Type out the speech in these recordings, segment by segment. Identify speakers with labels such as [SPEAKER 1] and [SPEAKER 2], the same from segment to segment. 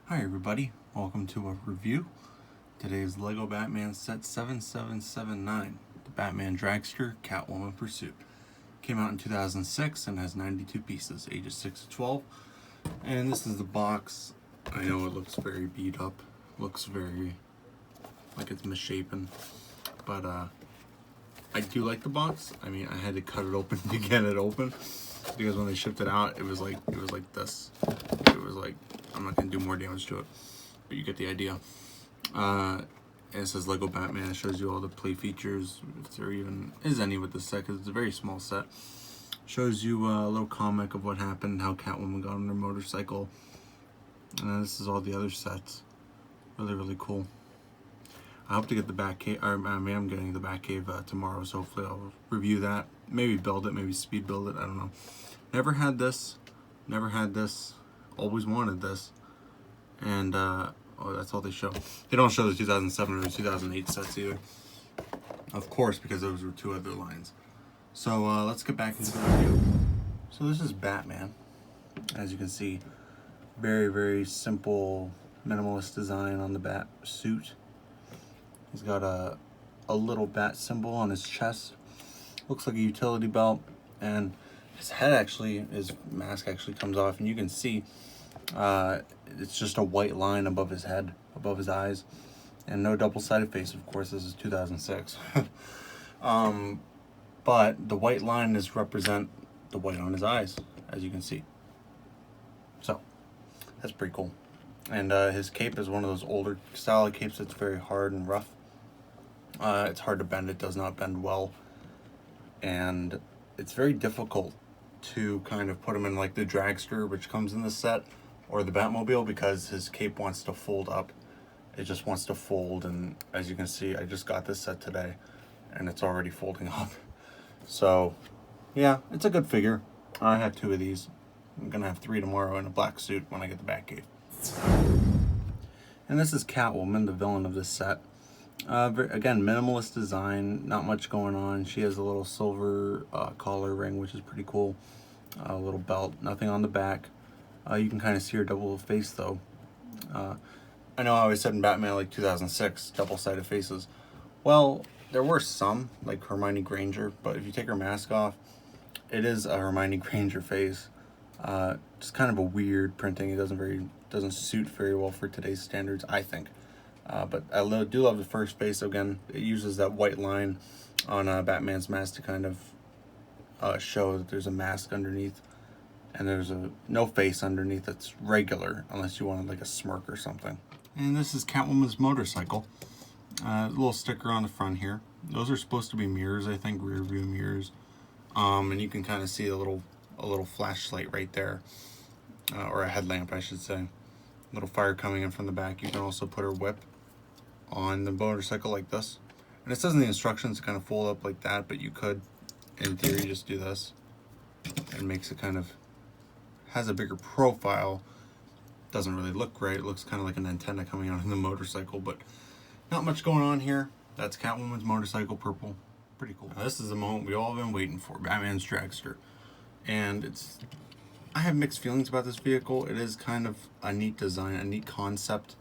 [SPEAKER 1] Hi everybody, welcome to a review. Today is Lego Batman set 7779, the Batman Dragster Catwoman Pursuit. Came out in 2006 and has 92 pieces, ages 6 to 12. And this is the box. I know it looks very beat up, looks very like it's misshapen, but I do like the box. I mean, I had to cut it open to get it open because when they shipped it out, it was like this. It was like, I'm not gonna do more damage to it, but you get the idea. And it says Lego Batman. It shows you all the play features, if there even is any with this set, because it's a very small set. Shows you a little comic of what happened, how Catwoman got on her motorcycle. And this is all the other sets. Really cool. I hope to get the Batcave, or I mean, I'm getting the Batcave tomorrow, so hopefully I'll review that. Maybe build it, maybe speed build it, I don't know. Never had this. Always wanted this. And, oh, that's all they show. They don't show the 2007 or 2008 sets either. Of course, because those were two other lines. So, let's get back into the review. So this is Batman. As you can see, very simple, minimalist design on the bat suit. He's got a little bat symbol on his chest. Looks like a utility belt. And his head actually, his mask actually comes off, and you can see it's just a white line above his head, above his eyes. And no double-sided face, of course. This is 2006. But the white line is represent the white on his eyes, as you can see. So, that's pretty cool. And his cape is one of those older style capes that's very hard and rough. It's hard to bend. It does not bend well. And it's very difficult to kind of put him in like the Dragster, which comes in the set, or the Batmobile, because his cape wants to fold up. It just wants to fold, and as you can see, I just got this set today, and it's already folding up. So, yeah, it's a good figure. I have two of these. I'm gonna have three tomorrow in a black suit when I get the Batcave. And this is Catwoman, the villain of this set. Again, minimalist design, not much going on. She has a little silver collar ring, which is pretty cool. A little belt, nothing on the back. You can kind of see her double face though. I know I always said in Batman like 2006, double-sided faces. Well, there were some, like Hermione Granger, but if you take her mask off, it is a Hermione Granger face. Just kind of a weird printing. It doesn't suit very well for today's standards, I think. But I do love the first face. Again, it uses that white line on Batman's mask to kind of show that there's a mask underneath, and there's no face underneath that's regular, unless you wanted like a smirk or something. And this is Catwoman's motorcycle. A little sticker on the front here. Those are supposed to be mirrors, I think, rear view mirrors. And you can kind of see a little flashlight right there, or a headlamp, I should say. Little fire coming in from the back. You can also put her whip on the motorcycle like this. And it says in the instructions to kind of fold up like that, but you could, in theory, just do this. It makes it kind of, has a bigger profile. Doesn't really look great. It looks kind of like an antenna coming out of the motorcycle, but not much going on here. That's Catwoman's motorcycle, purple. Pretty cool. Now, this is the moment we all have been waiting for, Batman's Dragster. And I have mixed feelings about this vehicle. It is kind of a neat design, a neat concept.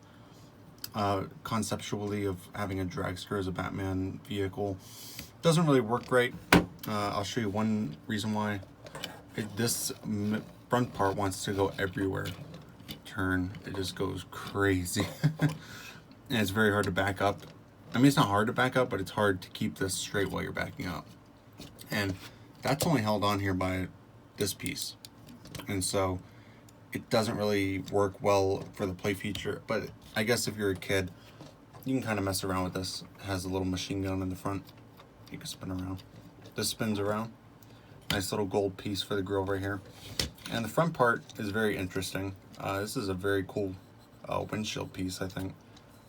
[SPEAKER 1] Conceptually, of having a Dragster as a Batman vehicle. Doesn't really work great. I'll show you one reason why. This front part wants to go everywhere. Turn, it just goes crazy. And it's very hard to back up. I mean, it's not hard to back up, but it's hard to keep this straight while you're backing up. And that's only held on here by this piece. And so it doesn't really work well for the play feature. But I guess if you're a kid, you can kind of mess around with this. It has a little machine gun in the front. You can spin around. This spins around. Nice little gold piece for the grill right here. And the front part is very interesting. This is a very cool windshield piece, I think.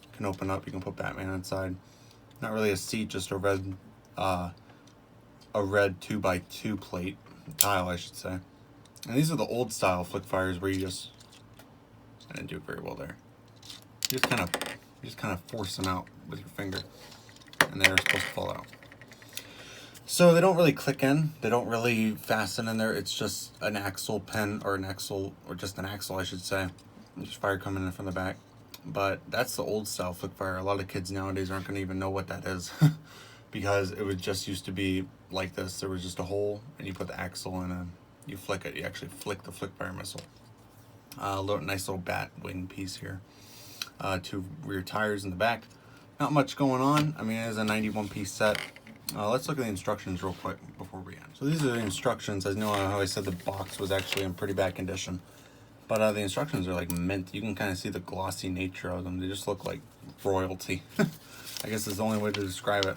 [SPEAKER 1] You can open up, you can put Batman inside. Not really a seat, just a red 2x2 plate, tile I should say. And these are the old style flick fires where I didn't do it very well there. You just kind of force them out with your finger, and they're supposed to fall out. So they don't really click in. They don't really fasten in there. It's just an axle pin, or just an axle, I should say. Just fire coming in from the back. But that's the old style flick fire. A lot of kids nowadays aren't going to even know what that is. Because it would just used to be like this. There was just a hole, and you put the axle in, and you flick it. You actually flick the flick fire missile. Nice little bat wing piece here. 2 rear tires in the back. Not much going on. I mean, it is a 91 piece set. Let's look at the instructions real quick before we end. So these are the instructions. I know how I said the box was actually in pretty bad condition. But the instructions are like mint. You can kind of see the glossy nature of them. They just look like royalty. I guess is the only way to describe it.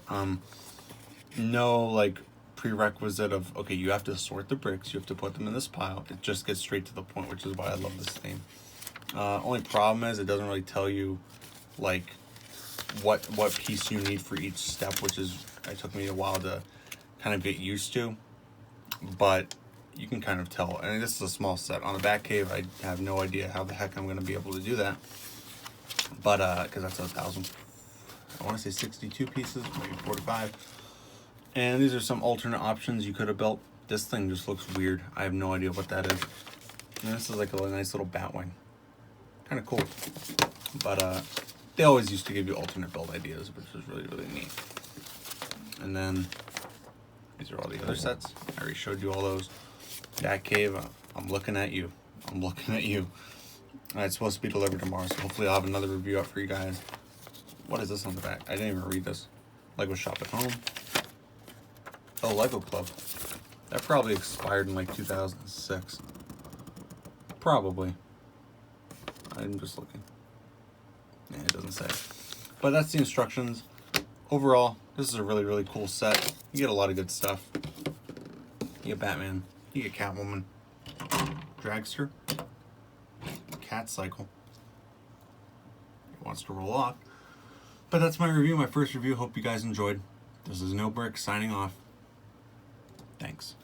[SPEAKER 1] No like prerequisite of, okay, you have to sort the bricks, you have to put them in this pile. It just gets straight to the point, which is why I love this theme. Only problem is it doesn't really tell you like what piece you need for each step, which is, it took me a while to kind of get used to, but you can kind of tell. And this is a small set. On the back cave, I have no idea how the heck I'm going to be able to do that, but because that's 1,000, I want to say 62 pieces, maybe 45. And these are some alternate options you could have built. This thing just looks weird. I have no idea what that is. And this is like a nice little bat wing. Kind of cool. But they always used to give you alternate build ideas, which is really, really neat. And then these are all the other sets. I already showed you all those. Bat cave, I'm looking at you. I'm looking at you. It's supposed to be delivered tomorrow, so hopefully I'll have another review up for you guys. What is this on the back? I didn't even read this. Lego Shop at Home. Oh, Lego Club. That probably expired in like 2006. Probably. I'm just looking. Yeah, it doesn't say. But that's the instructions. Overall, this is a really, really cool set. You get a lot of good stuff. You get Batman. You get Catwoman. Dragster. Cat Cycle. It wants to roll off. But that's my review, my first review. Hope you guys enjoyed. This is nobrick signing off. Thanks.